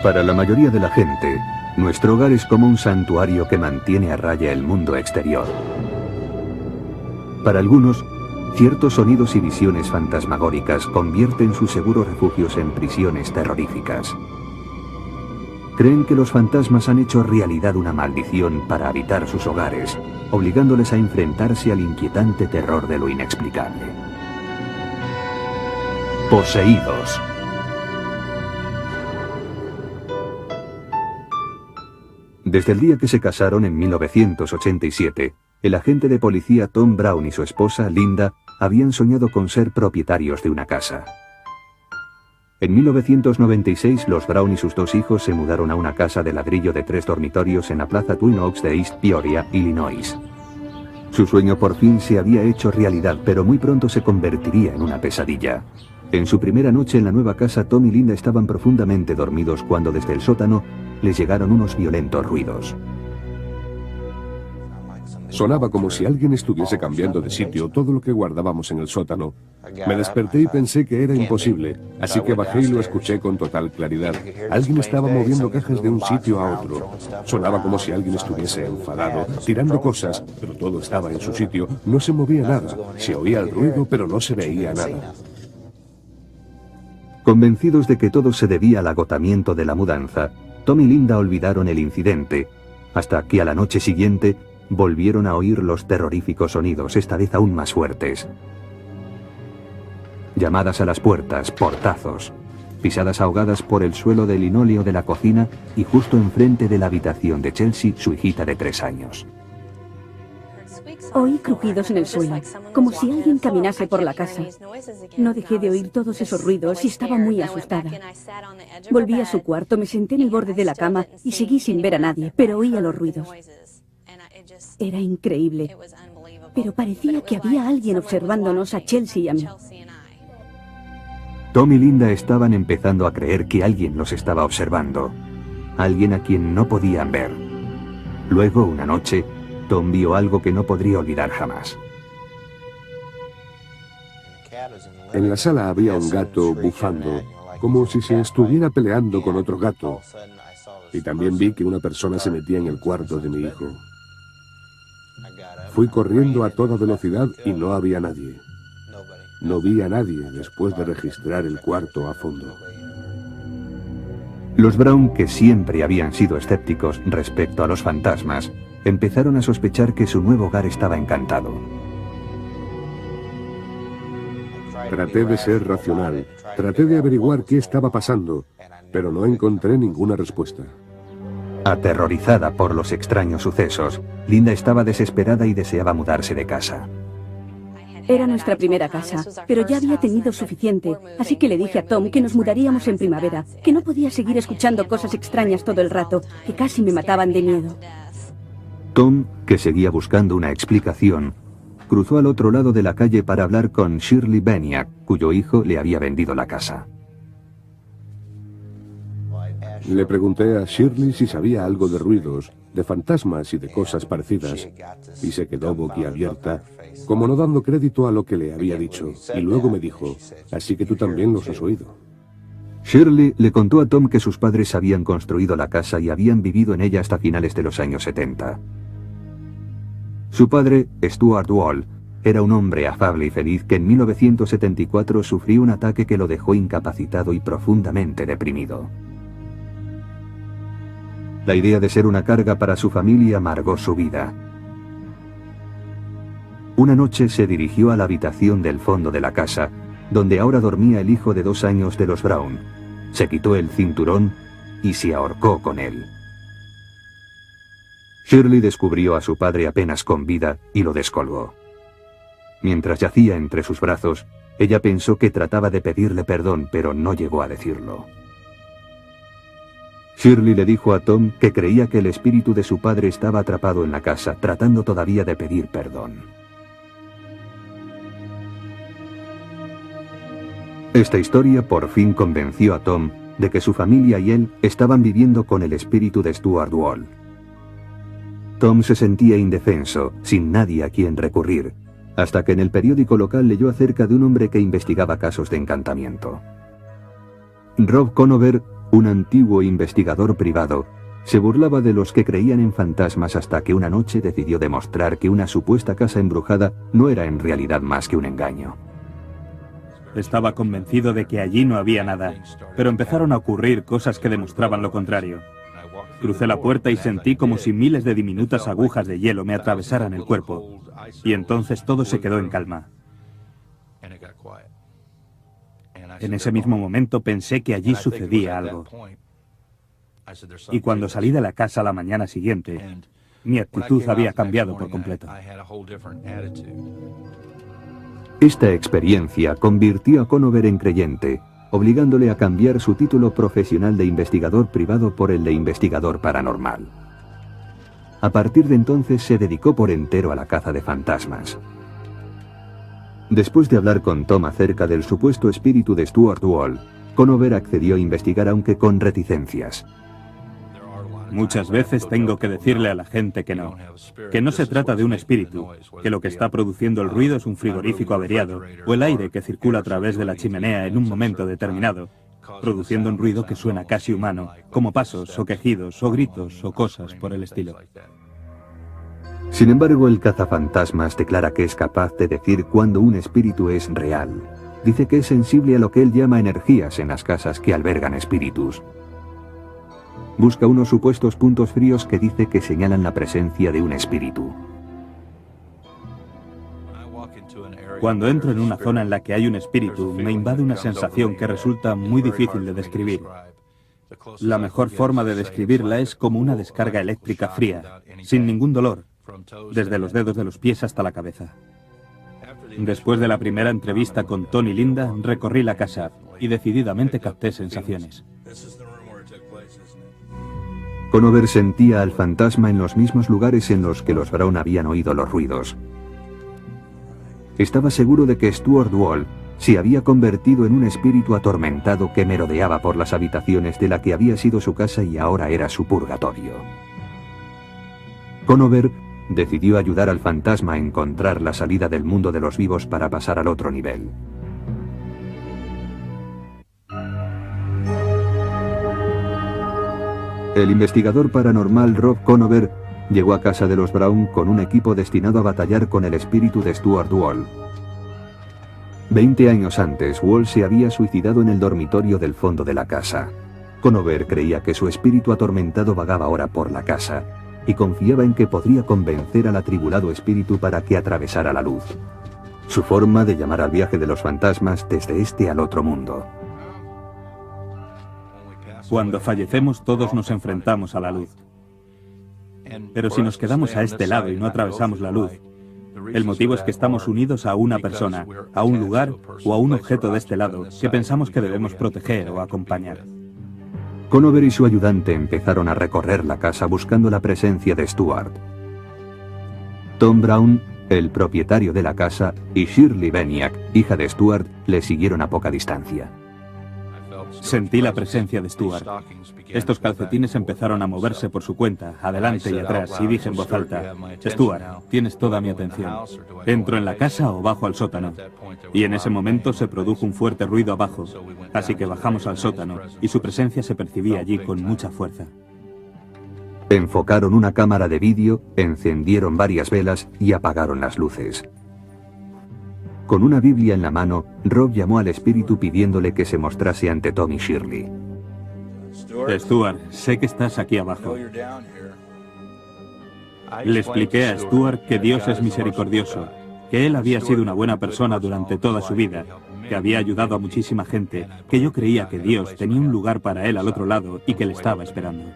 Para la mayoría de la gente, nuestro hogar es como un santuario que mantiene a raya el mundo exterior. Para algunos, ciertos sonidos y visiones fantasmagóricas convierten sus seguros refugios en prisiones terroríficas. Creen que los fantasmas han hecho realidad una maldición para habitar sus hogares, obligándoles a enfrentarse al inquietante terror de lo inexplicable. Poseídos. Desde el día que se casaron en 1987, el agente de policía Tom Brown y su esposa, Linda, habían soñado con ser propietarios de una casa. En 1996, los Brown y sus dos hijos se mudaron a una casa de ladrillo de 3 dormitorios en la plaza Twin Oaks de East Peoria, Illinois. Su sueño por fin se había hecho realidad, pero muy pronto se convertiría en una pesadilla. En su primera noche en la nueva casa, Tom y Linda estaban profundamente dormidos cuando desde el sótano les llegaron unos violentos ruidos. Sonaba como si alguien estuviese cambiando de sitio todo lo que guardábamos en el sótano. Me desperté y pensé que era imposible, así que bajé y lo escuché con total claridad. Alguien estaba moviendo cajas de un sitio a otro. Sonaba como si alguien estuviese enfadado, tirando cosas, pero todo estaba en su sitio. No se movía nada. Se oía el ruido, pero no se veía nada. Convencidos de que todo se debía al agotamiento de la mudanza, Tom y Linda olvidaron el incidente, hasta que a la noche siguiente volvieron a oír los terroríficos sonidos, esta vez aún más fuertes. Llamadas a las puertas, portazos, pisadas ahogadas por el suelo de linóleo de la cocina y justo enfrente de la habitación de Chelsea, su hijita de 3 años. Oí crujidos en el suelo, como si alguien caminase por la casa. No dejé de oír todos esos ruidos y estaba muy asustada. Volví a su cuarto, me senté en el borde de la cama y seguí sin ver a nadie, pero oía los ruidos. Era increíble, pero parecía que había alguien observándonos a Chelsea y a mí. Tom y Linda estaban empezando a creer que alguien los estaba observando, alguien a quien no podían ver. Luego, una noche, Tom vio algo que no podría olvidar jamás. En la sala había un gato bufando, como si se estuviera peleando con otro gato. Y también vi que una persona se metía en el cuarto de mi hijo. Fui corriendo a toda velocidad y no había nadie. No vi a nadie después de registrar el cuarto a fondo. Los Brown, que siempre habían sido escépticos respecto a los fantasmas, empezaron a sospechar que su nuevo hogar estaba encantado. Traté de ser racional, traté de averiguar qué estaba pasando, pero no encontré ninguna respuesta. Aterrorizada por los extraños sucesos, Linda estaba desesperada y deseaba mudarse de casa. Era nuestra primera casa, pero ya había tenido suficiente, así que le dije a Tom que nos mudaríamos en primavera, que no podía seguir escuchando cosas extrañas todo el rato, que casi me mataban de miedo. Tom, que seguía buscando una explicación, cruzó al otro lado de la calle para hablar con Shirley Beniak, cuyo hijo le había vendido la casa. Le pregunté a Shirley si sabía algo de ruidos, de fantasmas y de cosas parecidas, y se quedó boquiabierta, como no dando crédito a lo que le había dicho, y luego me dijo, así que tú también los has oído. Shirley le contó a Tom que sus padres habían construido la casa y habían vivido en ella hasta finales de los años 70. Su padre, Stuart Wall, era un hombre afable y feliz que en 1974 sufrió un ataque que lo dejó incapacitado y profundamente deprimido. La idea de ser una carga para su familia amargó su vida. Una noche se dirigió a la habitación del fondo de la casa, donde ahora dormía el hijo de 2 años de los Brown. Se quitó el cinturón y se ahorcó con él. Shirley descubrió a su padre apenas con vida y lo descolgó. Mientras yacía entre sus brazos, ella pensó que trataba de pedirle perdón, pero no llegó a decirlo. Shirley le dijo a Tom que creía que el espíritu de su padre estaba atrapado en la casa, tratando todavía de pedir perdón. Esta historia por fin convenció a Tom de que su familia y él estaban viviendo con el espíritu de Stuart Wall. Tom se sentía indefenso, sin nadie a quien recurrir, hasta que en el periódico local leyó acerca de un hombre que investigaba casos de encantamiento. Rob Conover un antiguo investigador privado, se burlaba de los que creían en fantasmas hasta que una noche decidió demostrar que una supuesta casa embrujada no era en realidad más que un engaño. Estaba convencido de que allí no había nada, pero empezaron a ocurrir cosas que demostraban lo contrario. Crucé la puerta y sentí como si miles de diminutas agujas de hielo me atravesaran el cuerpo, y entonces todo se quedó en calma. En ese mismo momento pensé que allí sucedía algo. Y cuando salí de la casa la mañana siguiente, mi actitud había cambiado por completo. Esta experiencia convirtió a Conover en creyente, obligándole a cambiar su título profesional de investigador privado por el de investigador paranormal. A partir de entonces se dedicó por entero a la caza de fantasmas. Después de hablar con Tom acerca del supuesto espíritu de Stuart Wall, Conover accedió a investigar, aunque con reticencias. Muchas veces tengo que decirle a la gente que no se trata de un espíritu, que lo que está produciendo el ruido es un frigorífico averiado o el aire que circula a través de la chimenea en un momento determinado, produciendo un ruido que suena casi humano, como pasos o quejidos o gritos o cosas por el estilo. Sin embargo, el cazafantasmas declara que es capaz de decir cuándo un espíritu es real. Dice que es sensible a lo que él llama energías en las casas que albergan espíritus. Busca unos supuestos puntos fríos que dice que señalan la presencia de un espíritu. Cuando entro en una zona en la que hay un espíritu, me invade una sensación que resulta muy difícil de describir. La mejor forma de describirla es como una descarga eléctrica fría, sin ningún dolor, desde los dedos de los pies hasta la cabeza. Después de la primera entrevista con Tony y Linda, recorrí la casa y decididamente capté sensaciones. Conover sentía al fantasma en los mismos lugares en los que los Brown habían oído los ruidos. Estaba seguro de que Stuart Wall se había convertido en un espíritu atormentado que merodeaba por las habitaciones de la que había sido su casa y ahora era su purgatorio. Conover decidió ayudar al fantasma a encontrar la salida del mundo de los vivos para pasar al otro nivel. El investigador paranormal Rob Conover llegó a casa de los Brown con un equipo destinado a batallar con el espíritu de Stuart Wall. 20 años antes, Wall se había suicidado en el dormitorio del fondo de la casa. Conover creía que su espíritu atormentado vagaba ahora por la casa y confiaba en que podría convencer al atribulado espíritu para que atravesara la luz. Su forma de llamar al viaje de los fantasmas desde este al otro mundo. Cuando fallecemos todos nos enfrentamos a la luz. Pero si nos quedamos a este lado y no atravesamos la luz, el motivo es que estamos unidos a una persona, a un lugar o a un objeto de este lado que pensamos que debemos proteger o acompañar. Conover y su ayudante empezaron a recorrer la casa buscando la presencia de Stuart. Tom Brown, el propietario de la casa, y Shirley Beniak, hija de Stuart, le siguieron a poca distancia. Sentí la presencia de Stuart. Estos calcetines empezaron a moverse por su cuenta, adelante y atrás, y dije en voz alta: Stuart, tienes toda mi atención. ¿Entro en la casa o bajo al sótano? Y en ese momento se produjo un fuerte ruido abajo, así que bajamos al sótano, y su presencia se percibía allí con mucha fuerza. Enfocaron una cámara de vídeo, encendieron varias velas y apagaron las luces. Con una Biblia en la mano, Rob llamó al espíritu pidiéndole que se mostrase ante Tom y Shirley. Stuart, sé que estás aquí abajo. Le expliqué a Stuart que Dios es misericordioso, que él había sido una buena persona durante toda su vida, que había ayudado a muchísima gente, que yo creía que Dios tenía un lugar para él al otro lado y que le estaba esperando.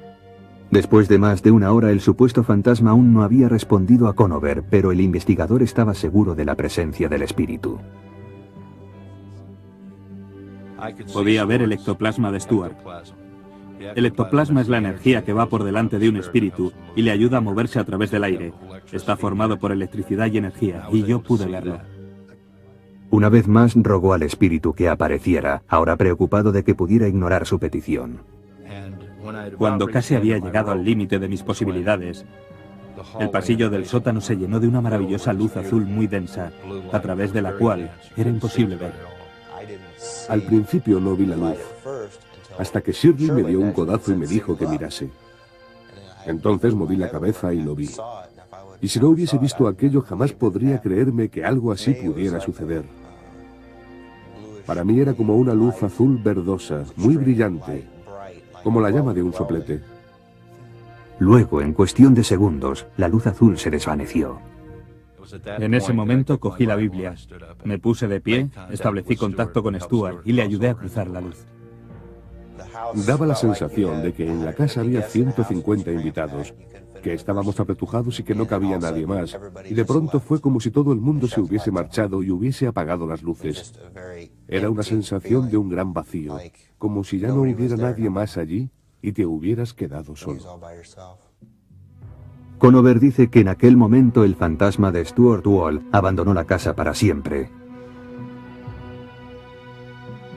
Después de más de una hora, el supuesto fantasma aún no había respondido a Conover, pero el investigador estaba seguro de la presencia del espíritu. Podía ver el ectoplasma de Stuart. El ectoplasma es la energía que va por delante de un espíritu y le ayuda a moverse a través del aire. Está formado por electricidad y energía, y yo pude verlo. Una vez más rogó al espíritu que apareciera, ahora preocupado de que pudiera ignorar su petición. Cuando casi había llegado al límite de mis posibilidades, el pasillo del sótano se llenó de una maravillosa luz azul muy densa, a través de la cual era imposible ver. Al principio no vi la luz, hasta que Shirley me dio un codazo y me dijo que mirase. Entonces moví la cabeza y lo vi. Y si no hubiese visto aquello, jamás podría creerme que algo así pudiera suceder. Para mí era como una luz azul verdosa, muy brillante, como la llama de un soplete. Luego, en cuestión de segundos, la luz azul se desvaneció. En ese momento cogí la Biblia, me puse de pie, establecí contacto con Stuart y le ayudé a cruzar la luz. Daba la sensación de que en la casa había 150 invitados, que estábamos apretujados y que no cabía nadie más, y de pronto fue como si todo el mundo se hubiese marchado y hubiese apagado las luces. Era una sensación de un gran vacío, como si ya no hubiera nadie más allí y te hubieras quedado solo. Conover dice que en aquel momento el fantasma de Stuart Wall abandonó la casa para siempre.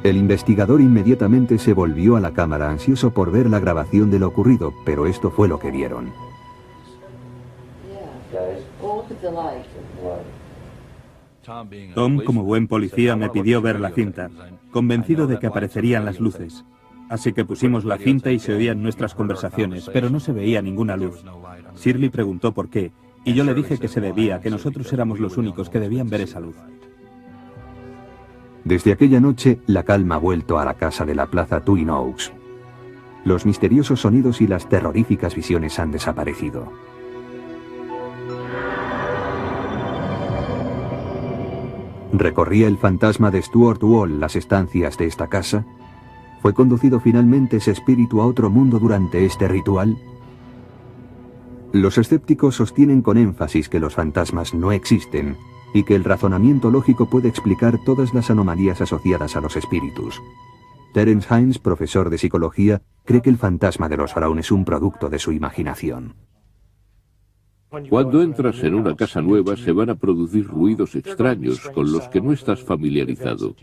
El investigador inmediatamente se volvió a la cámara ansioso por ver la grabación de lo ocurrido, pero esto fue lo que vieron. Tom, como buen policía, me pidió ver la cinta, convencido de que aparecerían las luces. Así que pusimos la cinta y se oían nuestras conversaciones, pero no se veía ninguna luz. Shirley preguntó por qué, y yo le dije que se debía a que nosotros éramos los únicos que debían ver esa luz. Desde aquella noche, la calma ha vuelto a la casa de la plaza Twin Oaks. Los misteriosos sonidos y las terroríficas visiones han desaparecido. ¿Recorría el fantasma de Stuart Wall las estancias de esta casa? ¿Fue conducido finalmente ese espíritu a otro mundo durante este ritual? Los escépticos sostienen con énfasis que los fantasmas no existen y que el razonamiento lógico puede explicar todas las anomalías asociadas a los espíritus. Terence Hines, profesor de psicología, cree que el fantasma de los Brown es un producto de su imaginación. Cuando entras en una casa nueva se van a producir ruidos extraños con los que no estás familiarizado.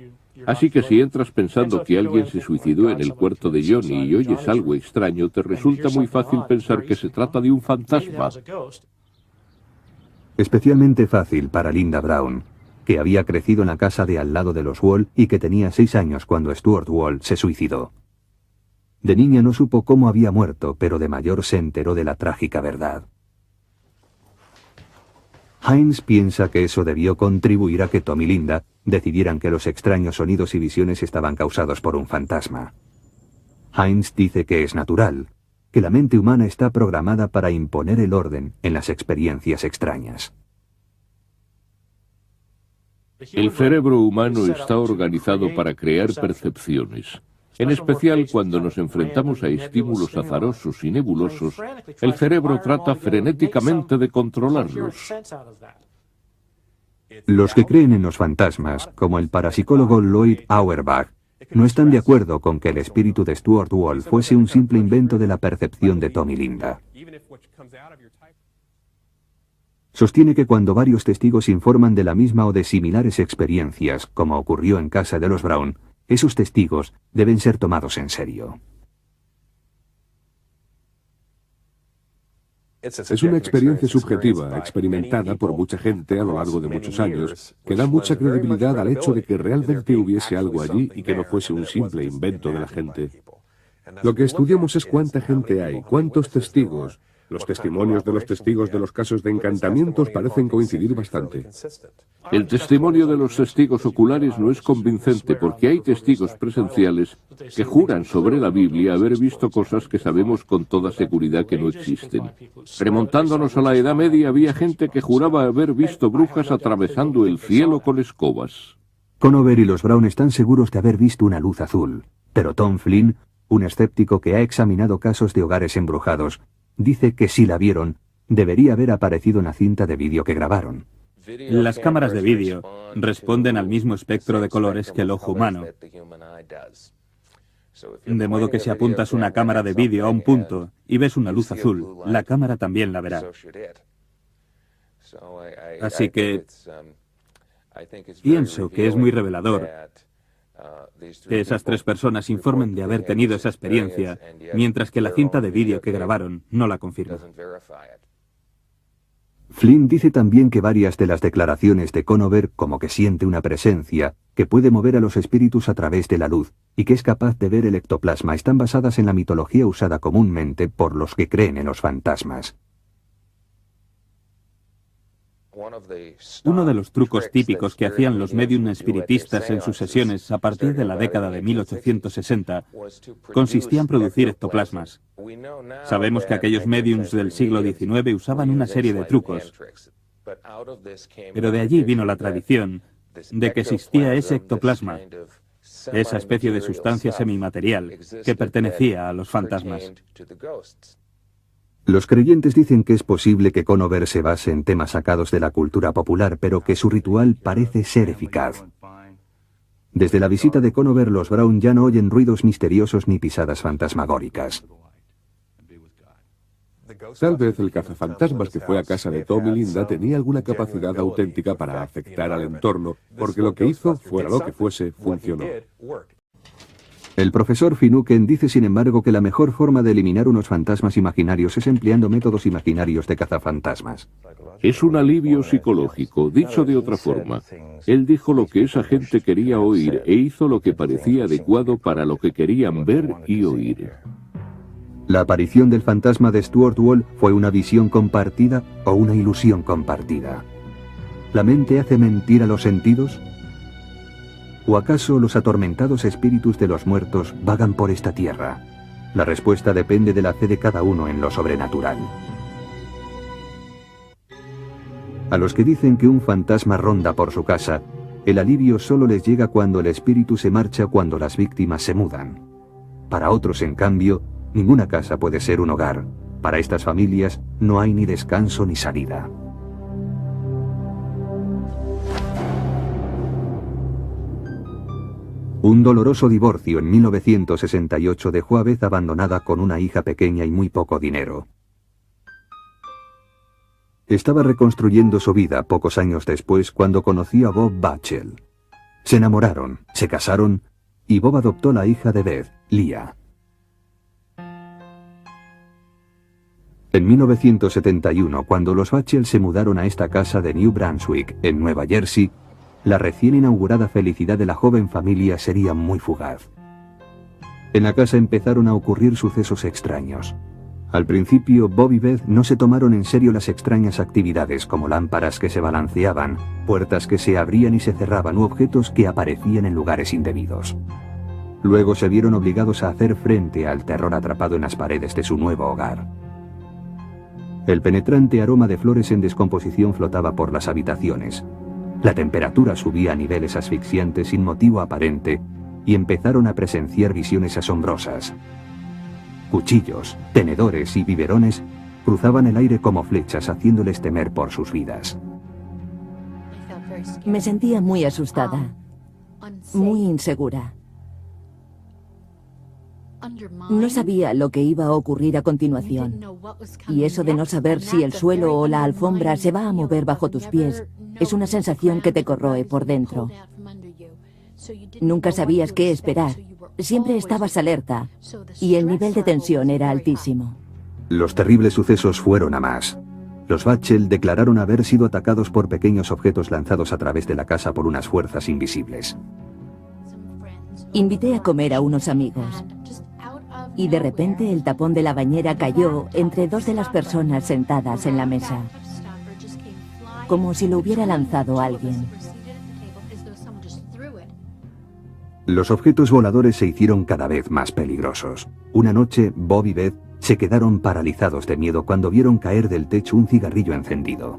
Así que si entras pensando que alguien se suicidó en el cuarto de Johnny y oyes algo extraño, te resulta muy fácil pensar que se trata de un fantasma. Especialmente fácil para Linda Brown, que había crecido en la casa de al lado de los Wall y que tenía 6 años cuando Stuart Wall se suicidó. De niña no supo cómo había muerto, pero de mayor se enteró de la trágica verdad. Hines piensa que eso debió contribuir a que Tom y Linda decidieran que los extraños sonidos y visiones estaban causados por un fantasma. Hines dice que es natural, que la mente humana está programada para imponer el orden en las experiencias extrañas. El cerebro humano está organizado para crear percepciones. En especial cuando nos enfrentamos a estímulos azarosos y nebulosos, el cerebro trata frenéticamente de controlarlos. Los que creen en los fantasmas, como el parapsicólogo Lloyd Auerbach, no están de acuerdo con que el espíritu de Stuart Wall fuese un simple invento de la percepción de Tom y Linda. Sostiene que cuando varios testigos informan de la misma o de similares experiencias, como ocurrió en casa de los Brown, esos testigos deben ser tomados en serio. Es una experiencia subjetiva, experimentada por mucha gente a lo largo de muchos años, que da mucha credibilidad al hecho de que realmente hubiese algo allí y que no fuese un simple invento de la gente. Lo que estudiamos es cuánta gente hay, cuántos testigos. Los testimonios de los testigos de los casos de encantamientos parecen coincidir bastante. El testimonio de los testigos oculares no es convincente porque hay testigos presenciales que juran sobre la Biblia haber visto cosas que sabemos con toda seguridad que no existen. Remontándonos a la Edad Media había gente que juraba haber visto brujas atravesando el cielo con escobas. Conover y los Brown están seguros de haber visto una luz azul, pero Tom Flynn, un escéptico que ha examinado casos de hogares embrujados, dice que si la vieron, debería haber aparecido en la cinta de vídeo que grabaron. Las cámaras de vídeo responden al mismo espectro de colores que el ojo humano. De modo que si apuntas una cámara de vídeo a un punto y ves una luz azul, la cámara también la verá. Así que pienso que es muy revelador que esas 3 personas informen de haber tenido esa experiencia, mientras que la cinta de vídeo que grabaron no la confirma. Flynn dice también que varias de las declaraciones de Conover, como que siente una presencia, que puede mover a los espíritus a través de la luz, y que es capaz de ver el ectoplasma, están basadas en la mitología usada comúnmente por los que creen en los fantasmas. Uno de los trucos típicos que hacían los médium espiritistas en sus sesiones a partir de la década de 1860 consistía en producir ectoplasmas. Sabemos que aquellos médiums del siglo XIX usaban una serie de trucos, pero de allí vino la tradición de que existía ese ectoplasma, esa especie de sustancia semimaterial que pertenecía a los fantasmas. Los creyentes dicen que es posible que Conover se base en temas sacados de la cultura popular, pero que su ritual parece ser eficaz. Desde la visita de Conover, los Brown ya no oyen ruidos misteriosos ni pisadas fantasmagóricas. Tal vez el cazafantasmas que fue a casa de Tom y Linda tenía alguna capacidad auténtica para afectar al entorno, porque lo que hizo, fuera lo que fuese, funcionó. El profesor Finucane dice, sin embargo, que la mejor forma de eliminar unos fantasmas imaginarios es empleando métodos imaginarios de cazafantasmas. Es un alivio psicológico, dicho de otra forma. Él dijo lo que esa gente quería oír e hizo lo que parecía adecuado para lo que querían ver y oír. La aparición del fantasma de Stuart Wall fue una visión compartida o una ilusión compartida. ¿La mente hace mentir a los sentidos? ¿O acaso los atormentados espíritus de los muertos vagan por esta tierra? La respuesta depende de la fe de cada uno en lo sobrenatural. A los que dicen que un fantasma ronda por su casa, el alivio solo les llega cuando el espíritu se marcha, cuando las víctimas se mudan. Para otros, en cambio, ninguna casa puede ser un hogar. Para estas familias no hay ni descanso ni salida. Un doloroso divorcio en 1968 dejó a Beth abandonada con una hija pequeña y muy poco dinero. Estaba reconstruyendo su vida pocos años después cuando conoció a Bob Batchel. Se enamoraron, se casaron y Bob adoptó la hija de Beth, Leah. En 1971, cuando los Batchel se mudaron a esta casa de New Brunswick, en Nueva Jersey, la recién inaugurada felicidad de la joven familia sería muy fugaz. En la casa empezaron a ocurrir sucesos extraños. Al principio, Bob y Beth no se tomaron en serio las extrañas actividades, como lámparas que se balanceaban, puertas que se abrían y se cerraban u objetos que aparecían en lugares indebidos. Luego se vieron obligados a hacer frente al terror atrapado en las paredes de su nuevo hogar. El penetrante aroma de flores en descomposición flotaba por las habitaciones. La temperatura subía a niveles asfixiantes sin motivo aparente y empezaron a presenciar visiones asombrosas. Cuchillos, tenedores y biberones cruzaban el aire como flechas, haciéndoles temer por sus vidas. Me sentía muy asustada, muy insegura. No sabía lo que iba a ocurrir a continuación. Y eso de no saber si el suelo o la alfombra se va a mover bajo tus pies es una sensación que te corroe por dentro. Nunca sabías qué esperar. Siempre estabas alerta y el nivel de tensión era altísimo. Los terribles sucesos fueron a más. Los Batchel declararon haber sido atacados por pequeños objetos lanzados a través de la casa por unas fuerzas invisibles. Invité a comer a unos amigos. Y de repente el tapón de la bañera cayó entre dos de las personas sentadas en la mesa, como si lo hubiera lanzado alguien. Los objetos voladores se hicieron cada vez más peligrosos. Una noche, Bob y Beth se quedaron paralizados de miedo cuando vieron caer del techo un cigarrillo encendido.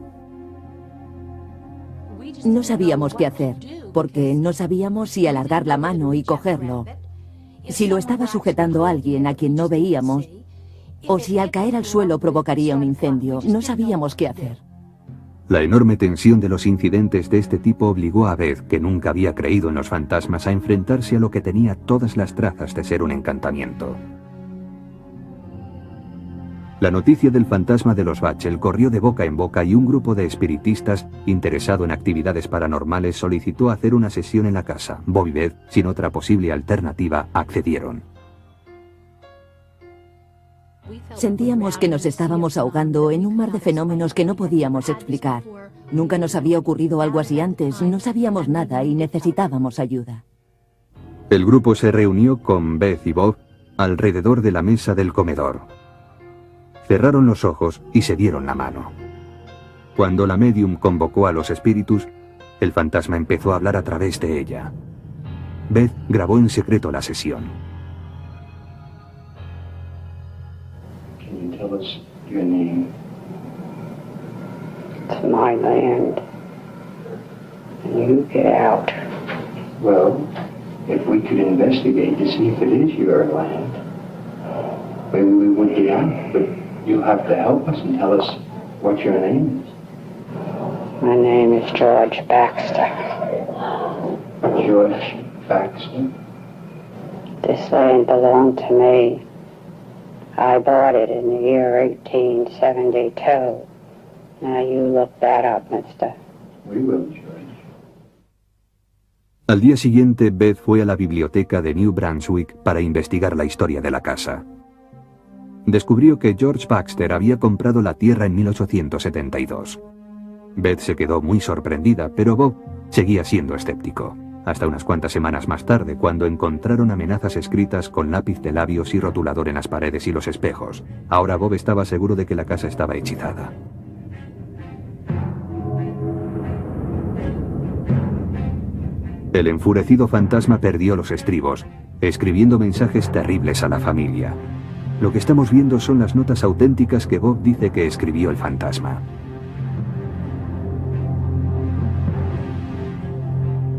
No sabíamos qué hacer, porque no sabíamos si alargar la mano y cogerlo, si lo estaba sujetando alguien a quien no veíamos, o si al caer al suelo provocaría un incendio. No sabíamos qué hacer. La enorme tensión de los incidentes de este tipo obligó a Beth, que nunca había creído en los fantasmas, a enfrentarse a lo que tenía todas las trazas de ser un encantamiento. La noticia del fantasma de los Batchel corrió de boca en boca y un grupo de espiritistas interesado en actividades paranormales solicitó hacer una sesión en la casa. Bob y Beth, sin otra posible alternativa, accedieron. Sentíamos que nos estábamos ahogando en un mar de fenómenos que no podíamos explicar. Nunca nos había ocurrido algo así antes, no sabíamos nada y necesitábamos ayuda. El grupo se reunió con Beth y Bob alrededor de la mesa del comedor. Cerraron los ojos y se dieron la mano. Cuando la medium convocó a los espíritus, el fantasma empezó a hablar a través de ella. Beth grabó en secreto la sesión. Can you tell us your name? It's my land. And you get out. Well, if we could investigate to see if it is your land, maybe we would get out, but you have to help us and tell us what your name is. My name is George Baxter. George Baxter? This land belonged to me. I bought it in the year 1872. Now you look that up, mister. We will, George. Al día siguiente, Beth fue a la biblioteca de New Brunswick para investigar la historia de la casa. Descubrió que George Baxter había comprado la tierra en 1872. Beth se quedó muy sorprendida, pero Bob seguía siendo escéptico. Hasta unas cuantas semanas más tarde, cuando encontraron amenazas escritas con lápiz de labios y rotulador en las paredes y los espejos. Ahora Bob estaba seguro de que la casa estaba hechizada. El enfurecido fantasma perdió los estribos, escribiendo mensajes terribles a la familia. Lo que estamos viendo son las notas auténticas que Bob dice que escribió el fantasma.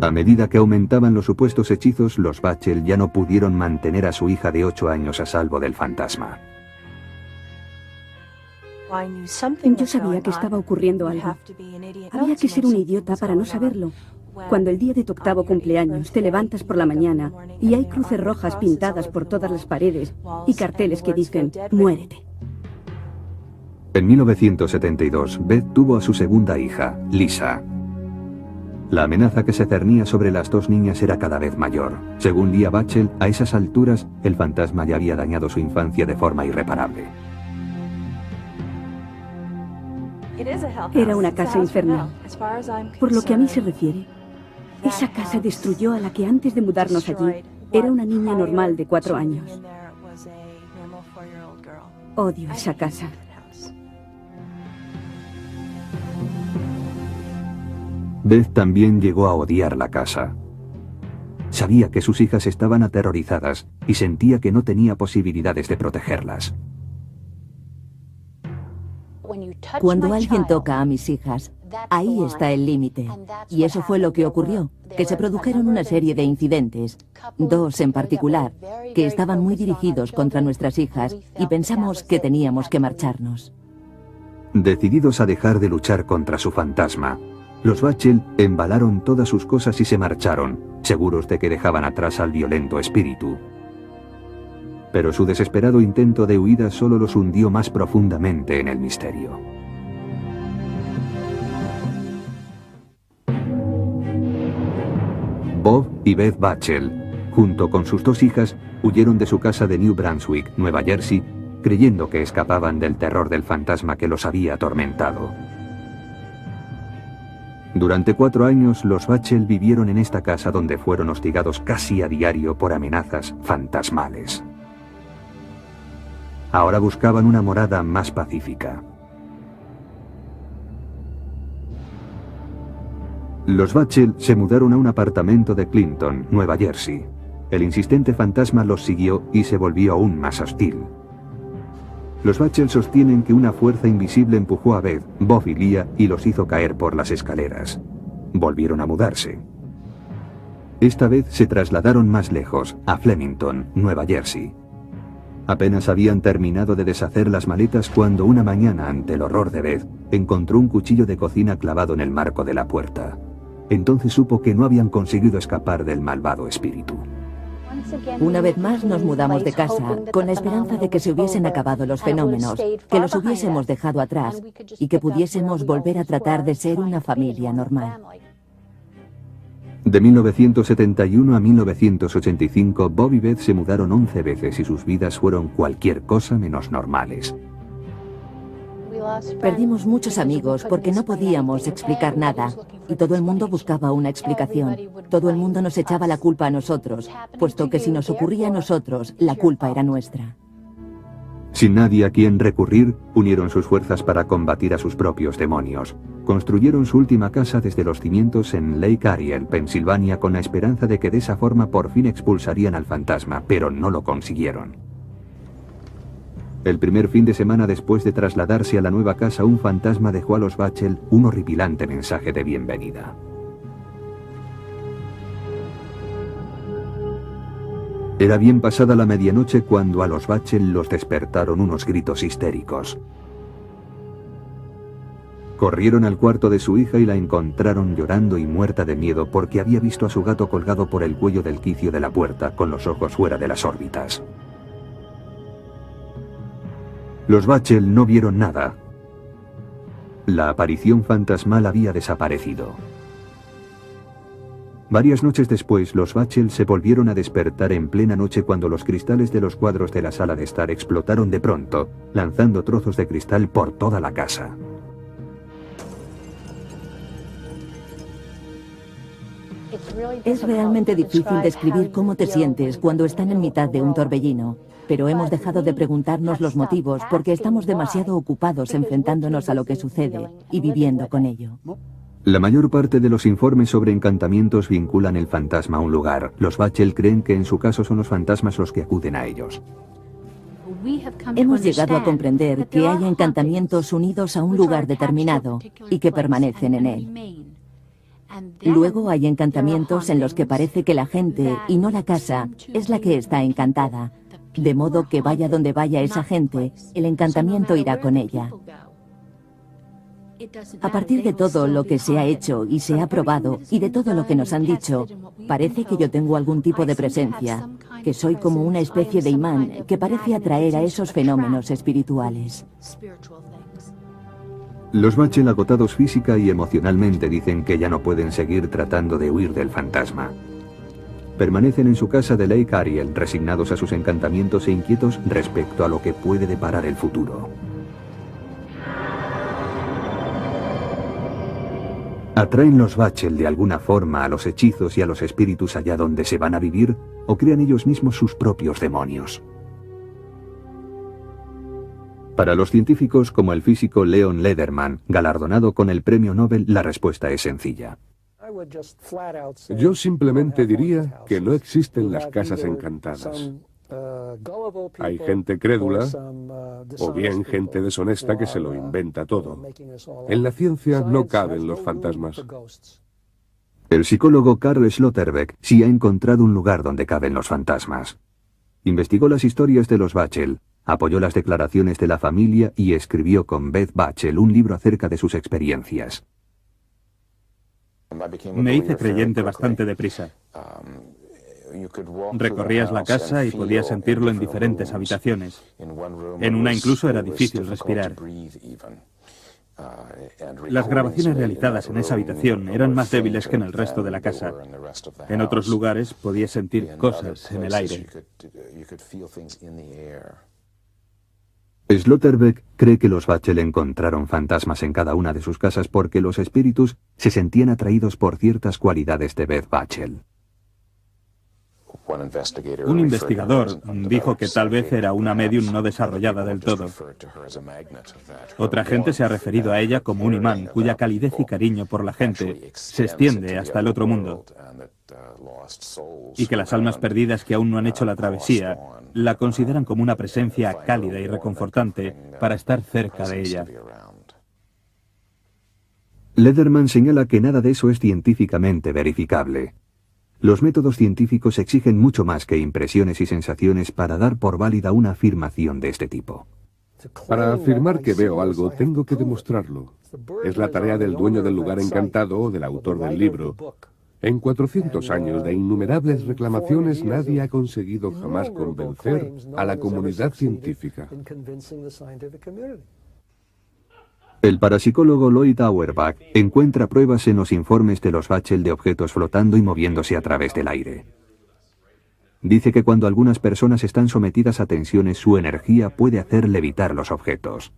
A medida que aumentaban los supuestos hechizos, los Bachel ya no pudieron mantener a su hija de 8 años a salvo del fantasma. Yo sabía que estaba ocurriendo algo. Había que ser un idiota para no saberlo. Cuando el día de tu 8º cumpleaños te levantas por la mañana y hay cruces rojas pintadas por todas las paredes y carteles que dicen «Muérete». En 1972, Beth tuvo a su segunda hija, Lisa. La amenaza que se cernía sobre las dos niñas era cada vez mayor. Según Leah Bachel, a esas alturas, el fantasma ya había dañado su infancia de forma irreparable. Era una casa infernal. Por lo que a mí se refiere, esa casa destruyó a la que antes de mudarnos allí era una niña normal de 4 años. Odio esa casa. Beth también llegó a odiar la casa. Sabía que sus hijas estaban aterrorizadas y sentía que no tenía posibilidades de protegerlas. Cuando alguien toca a mis hijas, ahí está el límite. Y eso fue lo que ocurrió, que se produjeron una serie de incidentes, 2 en particular, que estaban muy dirigidos contra nuestras hijas y pensamos que teníamos que marcharnos. Decididos a dejar de luchar contra su fantasma, los Bachel embalaron todas sus cosas y se marcharon, seguros de que dejaban atrás al violento espíritu. Pero su desesperado intento de huida solo los hundió más profundamente en el misterio. Bob y Beth Bachel, junto con sus 2 hijas, huyeron de su casa de New Brunswick, Nueva Jersey, creyendo que escapaban del terror del fantasma que los había atormentado. Durante 4 años, los Bachel vivieron en esta casa donde fueron hostigados casi a diario por amenazas fantasmales. Ahora buscaban una morada más pacífica. Los Bachel se mudaron a un apartamento de Clinton, Nueva Jersey. El insistente fantasma los siguió y se volvió aún más hostil. Los Bachel sostienen que una fuerza invisible empujó a Beth, Bob y Leah y los hizo caer por las escaleras. Volvieron a mudarse. Esta vez se trasladaron más lejos, a Flemington, Nueva Jersey. Apenas habían terminado de deshacer las maletas cuando una mañana, ante el horror de Beth, encontró un cuchillo de cocina clavado en el marco de la puerta. Entonces supo que no habían conseguido escapar del malvado espíritu. Una vez más nos mudamos de casa con la esperanza de que se hubiesen acabado los fenómenos, que los hubiésemos dejado atrás y que pudiésemos volver a tratar de ser una familia normal. De 1971 a 1985, Bob y Beth se mudaron 11 veces y sus vidas fueron cualquier cosa menos normales. Perdimos muchos amigos porque no podíamos explicar nada y todo el mundo buscaba una explicación. Todo el mundo nos echaba la culpa a nosotros, puesto que si nos ocurría a nosotros, la culpa era nuestra. Sin nadie a quien recurrir, unieron sus fuerzas para combatir a sus propios demonios. Construyeron su última casa desde los cimientos en Lake Ariel, Pensilvania, con la esperanza de que de esa forma por fin expulsarían al fantasma, pero no lo consiguieron. El primer fin de semana después de trasladarse a la nueva casa, un fantasma dejó a los Bachel un horripilante mensaje de bienvenida. Era bien pasada la medianoche cuando a los Bachel los despertaron unos gritos histéricos. Corrieron al cuarto de su hija y la encontraron llorando y muerta de miedo porque había visto a su gato colgado por el cuello del quicio de la puerta con los ojos fuera de las órbitas. Los Bachel no vieron nada. La aparición fantasmal había desaparecido. Varias noches después, los Bachel se volvieron a despertar en plena noche cuando los cristales de los cuadros de la sala de estar explotaron de pronto, lanzando trozos de cristal por toda la casa. Es realmente difícil describir cómo te sientes cuando están en mitad de un torbellino, pero hemos dejado de preguntarnos los motivos porque estamos demasiado ocupados enfrentándonos a lo que sucede y viviendo con ello. La mayor parte de los informes sobre encantamientos vinculan el fantasma a un lugar. Los Bachel creen que en su caso son los fantasmas los que acuden a ellos. Hemos llegado a comprender que hay encantamientos unidos a un lugar determinado y que permanecen en él. Luego hay encantamientos en los que parece que la gente, y no la casa, es la que está encantada, de modo que vaya donde vaya esa gente, el encantamiento irá con ella. A partir de todo lo que se ha hecho y se ha probado, y de todo lo que nos han dicho, parece que yo tengo algún tipo de presencia, que soy como una especie de imán que parece atraer a esos fenómenos espirituales. Los Bachel, agotados física y emocionalmente, dicen que ya no pueden seguir tratando de huir del fantasma. Permanecen en su casa de Lake Ariel, resignados a sus encantamientos e inquietos respecto a lo que puede deparar el futuro. ¿Atraen los Bachel de alguna forma a los hechizos y a los espíritus allá donde se van a vivir, o crean ellos mismos sus propios demonios? Para los científicos como el físico Leon Lederman, galardonado con el premio Nobel, la respuesta es sencilla. Yo simplemente diría que no existen las casas encantadas. Hay gente crédula o bien gente deshonesta que se lo inventa todo. En la ciencia no caben los fantasmas. El psicólogo Karl Sloterdijk sí ha encontrado un lugar donde caben los fantasmas. Investigó las historias de los Bachel, apoyó las declaraciones de la familia y escribió con Beth Bachel un libro acerca de sus experiencias. Me hice creyente bastante deprisa. Recorrías la casa y podías sentirlo en diferentes habitaciones. En una incluso era difícil respirar. Las grabaciones realizadas en esa habitación eran más débiles que en el resto de la casa. En otros lugares podías sentir cosas en el aire. Sloterdijk cree que los Bachel encontraron fantasmas en cada una de sus casas porque los espíritus se sentían atraídos por ciertas cualidades de Beth Bachel. Un investigador dijo que tal vez era una medium no desarrollada del todo. Otra gente se ha referido a ella como un imán cuya calidez y cariño por la gente se extiende hasta el otro mundo. Y que las almas perdidas que aún no han hecho la travesía la consideran como una presencia cálida y reconfortante para estar cerca de ella. Lederman señala que nada de eso es científicamente verificable. Los métodos científicos exigen mucho más que impresiones y sensaciones para dar por válida una afirmación de este tipo. Para afirmar que veo algo, tengo que demostrarlo. Es la tarea del dueño del lugar encantado o del autor del libro. En 400 años de innumerables reclamaciones, nadie ha conseguido jamás convencer a la comunidad científica. El parapsicólogo Lloyd Auerbach encuentra pruebas en los informes de los Bachel de objetos flotando y moviéndose a través del aire. Dice que cuando algunas personas están sometidas a tensiones, su energía puede hacer levitar los objetos.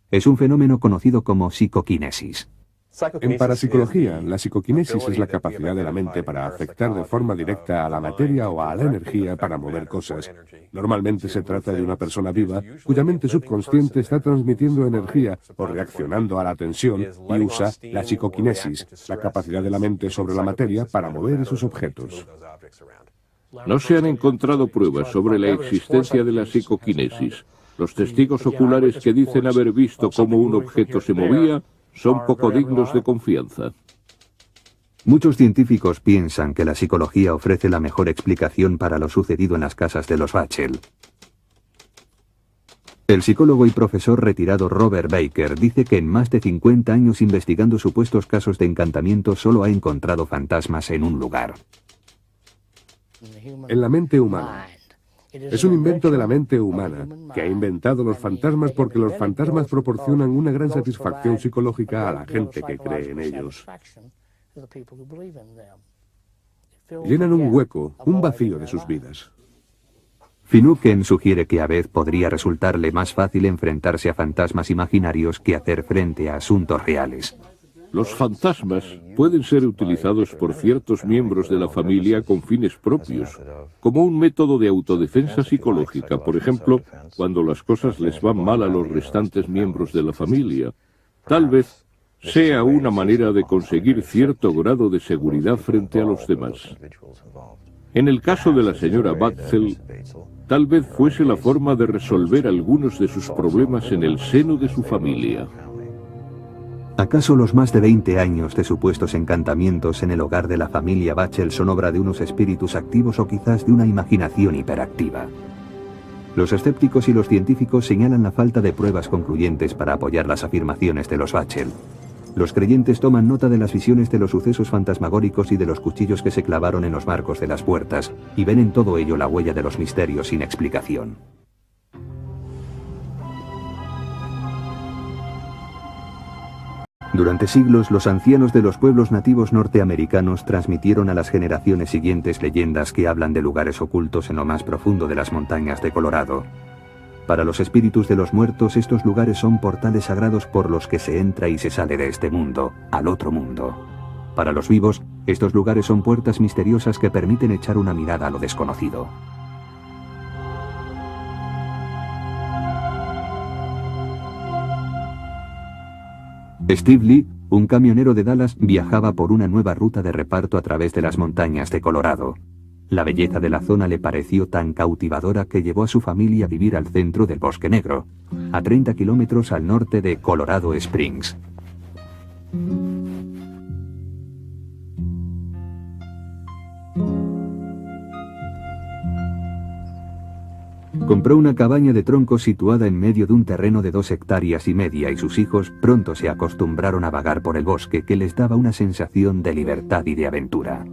Es un fenómeno conocido como psicoquinesis. En parapsicología, la psicoquinesis es la capacidad de la mente para afectar de forma directa a la materia o a la energía para mover cosas. Normalmente se trata de una persona viva cuya mente subconsciente está transmitiendo energía o reaccionando a la tensión y usa la psicoquinesis, la capacidad de la mente sobre la materia para mover esos objetos. No se han encontrado pruebas sobre la existencia de la psicoquinesis. Los testigos oculares que dicen haber visto cómo un objeto se movía son poco dignos de confianza. Muchos científicos piensan que la psicología ofrece la mejor explicación para lo sucedido en las casas de los Bachel. El psicólogo y profesor retirado Robert Baker dice que en más de 50 años investigando supuestos casos de encantamiento solo ha encontrado fantasmas en un lugar. En la mente humana. Es un invento de la mente humana, que ha inventado los fantasmas porque los fantasmas proporcionan una gran satisfacción psicológica a la gente que cree en ellos. Llenan un hueco, un vacío de sus vidas. Finucane sugiere que a vez podría resultarle más fácil enfrentarse a fantasmas imaginarios que hacer frente a asuntos reales. Los fantasmas pueden ser utilizados por ciertos miembros de la familia con fines propios, como un método de autodefensa psicológica, por ejemplo, cuando las cosas les van mal a los restantes miembros de la familia. Tal vez sea una manera de conseguir cierto grado de seguridad frente a los demás. En el caso de la señora Bachel, tal vez fuese la forma de resolver algunos de sus problemas en el seno de su familia. ¿Acaso los más de 20 años de supuestos encantamientos en el hogar de la familia Bachel son obra de unos espíritus activos o quizás de una imaginación hiperactiva? Los escépticos y los científicos señalan la falta de pruebas concluyentes para apoyar las afirmaciones de los Bachel. Los creyentes toman nota de las visiones de los sucesos fantasmagóricos y de los cuchillos que se clavaron en los marcos de las puertas, y ven en todo ello la huella de los misterios sin explicación. Durante siglos, los ancianos de los pueblos nativos norteamericanos transmitieron a las generaciones siguientes leyendas que hablan de lugares ocultos en lo más profundo de las montañas de Colorado. Para los espíritus de los muertos, estos lugares son portales sagrados por los que se entra y se sale de este mundo, al otro mundo. Para los vivos, estos lugares son puertas misteriosas que permiten echar una mirada a lo desconocido. Steve Lee, un camionero de Dallas, viajaba por una nueva ruta de reparto a través de las montañas de Colorado. La belleza de la zona le pareció tan cautivadora que llevó a su familia a vivir al centro del Bosque Negro, a 30 kilómetros al norte de Colorado Springs. Compró una cabaña de troncos situada en medio de un terreno de 2,5 hectáreas y sus hijos pronto se acostumbraron a vagar por el bosque, que les daba una sensación de libertad y de aventura.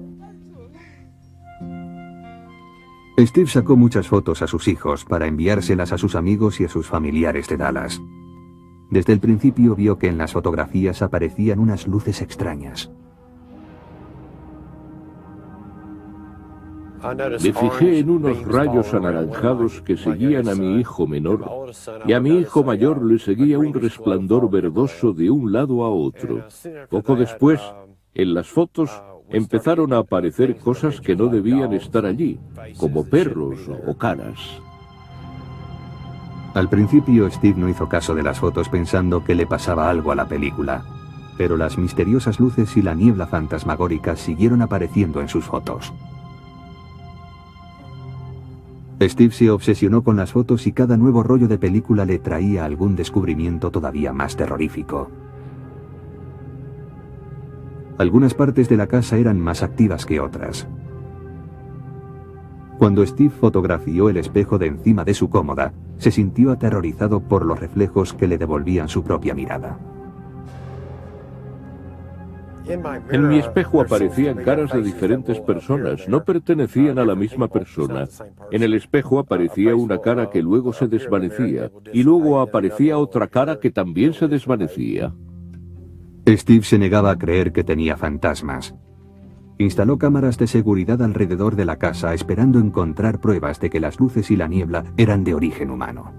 Steve sacó muchas fotos a sus hijos para enviárselas a sus amigos y a sus familiares de Dallas. Desde el principio vio que en las fotografías aparecían unas luces extrañas. Me fijé en unos rayos anaranjados que seguían a mi hijo menor, y a mi hijo mayor le seguía un resplandor verdoso de un lado a otro. Poco después, en las fotos, empezaron a aparecer cosas que no debían estar allí, como perros o caras. Al principio, Steve no hizo caso de las fotos pensando que le pasaba algo a la película, pero las misteriosas luces y la niebla fantasmagórica siguieron apareciendo en sus fotos. Steve se obsesionó con las fotos y cada nuevo rollo de película le traía algún descubrimiento todavía más terrorífico. Algunas partes de la casa eran más activas que otras. Cuando Steve fotografió el espejo de encima de su cómoda, se sintió aterrorizado por los reflejos que le devolvían su propia mirada. En mi espejo aparecían caras de diferentes personas, no pertenecían a la misma persona. En el espejo aparecía una cara que luego se desvanecía, y luego aparecía otra cara que también se desvanecía. Steve se negaba a creer que tenía fantasmas. Instaló cámaras de seguridad alrededor de la casa esperando encontrar pruebas de que las luces y la niebla eran de origen humano.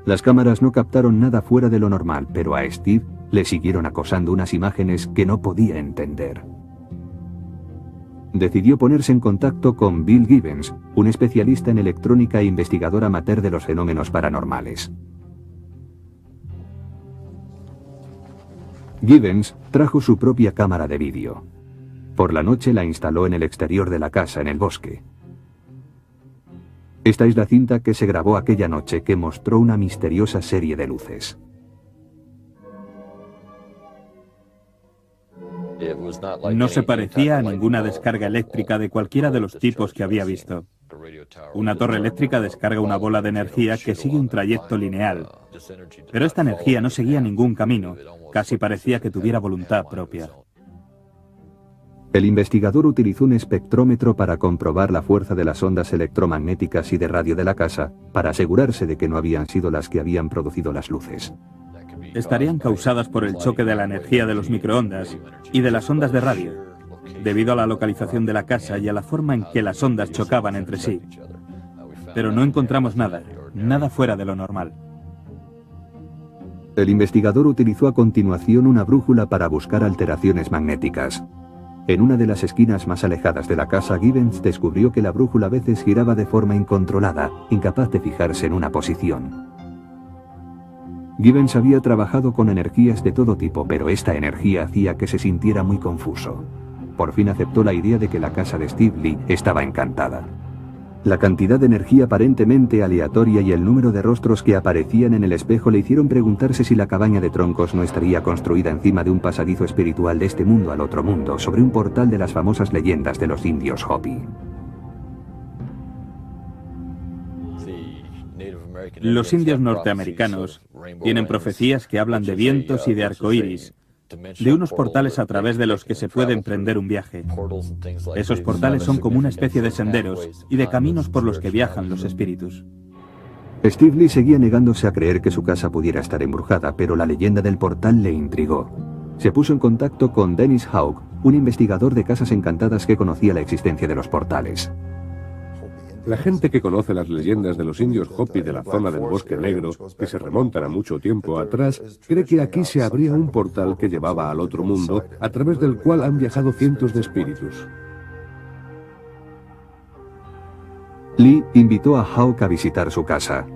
Las cámaras no captaron nada fuera de lo normal, pero a Steve le siguieron acosando unas imágenes que no podía entender. Decidió ponerse en contacto con Bill Gibbons, un especialista en electrónica e investigador amateur de los fenómenos paranormales. Gibbons trajo su propia cámara de vídeo. Por la noche la instaló en el exterior de la casa en el bosque. Esta es la cinta que se grabó aquella noche que mostró una misteriosa serie de luces. No se parecía a ninguna descarga eléctrica de cualquiera de los tipos que había visto. Una torre eléctrica descarga una bola de energía que sigue un trayecto lineal, pero esta energía no seguía ningún camino, casi parecía que tuviera voluntad propia. El investigador utilizó un espectrómetro para comprobar la fuerza de las ondas electromagnéticas y de radio de la casa, para asegurarse de que no habían sido las que habían producido las luces. Estarían causadas por el choque de la energía de los microondas y de las ondas de radio, debido a la localización de la casa y a la forma en que las ondas chocaban entre sí. Pero no encontramos nada, nada fuera de lo normal. El investigador utilizó a continuación una brújula para buscar alteraciones magnéticas. En una de las esquinas más alejadas de la casa, Gibbons descubrió que la brújula a veces giraba de forma incontrolada, incapaz de fijarse en una posición. Gibbons había trabajado con energías de todo tipo, pero esta energía hacía que se sintiera muy confuso. Por fin aceptó la idea de que la casa de Steve Lee estaba encantada. La cantidad de energía aparentemente aleatoria y el número de rostros que aparecían en el espejo le hicieron preguntarse si la cabaña de troncos no estaría construida encima de un pasadizo espiritual de este mundo al otro mundo, sobre un portal de las famosas leyendas de los indios Hopi. Los indios norteamericanos tienen profecías que hablan de vientos y de arcoíris, de unos portales a través de los que se puede emprender un viaje. Esos portales son como una especie de senderos y de caminos por los que viajan los espíritus. Steve Lee seguía negándose a creer que su casa pudiera estar embrujada, pero la leyenda del portal le intrigó. Se puso en contacto con Dennis Hauck, un investigador de casas encantadas que conocía la existencia de los portales. La gente que conoce las leyendas de los indios Hopi de la zona del Bosque Negro, que se remontan a mucho tiempo atrás, cree que aquí se abría un portal que llevaba al otro mundo, a través del cual han viajado cientos de espíritus. Lee invitó a Hauck a visitar su casa.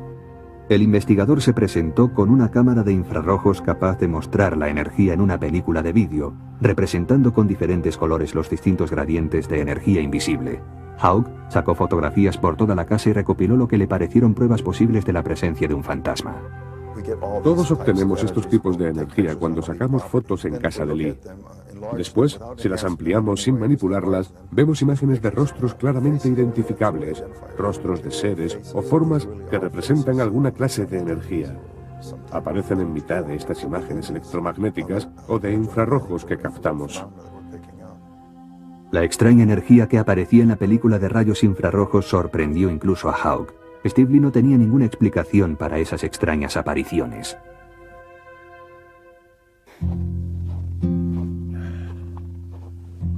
El investigador se presentó con una cámara de infrarrojos capaz de mostrar la energía en una película de vídeo, representando con diferentes colores los distintos gradientes de energía invisible. Hauck sacó fotografías por toda la casa y recopiló lo que le parecieron pruebas posibles de la presencia de un fantasma. Todos obtenemos estos tipos de energía cuando sacamos fotos en casa de Lee. Después, si las ampliamos sin manipularlas, vemos imágenes de rostros claramente identificables, rostros de seres o formas que representan alguna clase de energía. Aparecen en mitad de estas imágenes electromagnéticas o de infrarrojos que captamos. La extraña energía que aparecía en la película de rayos infrarrojos sorprendió incluso a Hauck. Steve Lee no tenía ninguna explicación para esas extrañas apariciones.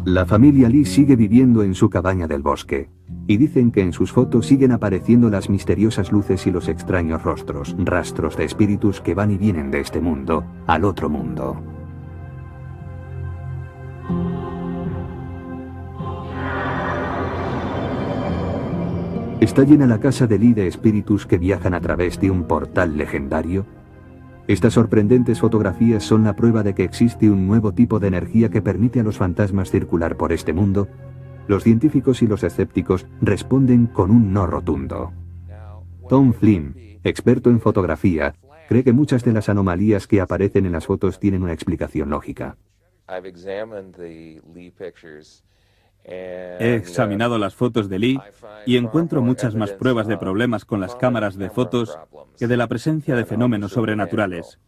La familia Lee sigue viviendo en su cabaña del bosque, y dicen que en sus fotos siguen apareciendo las misteriosas luces y los extraños rostros, rastros de espíritus que van y vienen de este mundo al otro mundo. ¿Está llena la casa de Lee de espíritus que viajan a través de un portal legendario? Estas sorprendentes fotografías son la prueba de que existe un nuevo tipo de energía que permite a los fantasmas circular por este mundo. Los científicos y los escépticos responden con un no rotundo. Tom Flynn, experto en fotografía, cree que muchas de las anomalías que aparecen en las fotos tienen una explicación lógica. He examinado las fotos de Lee y encuentro muchas más pruebas de problemas con las cámaras de fotos que de la presencia de fenómenos sobrenaturales.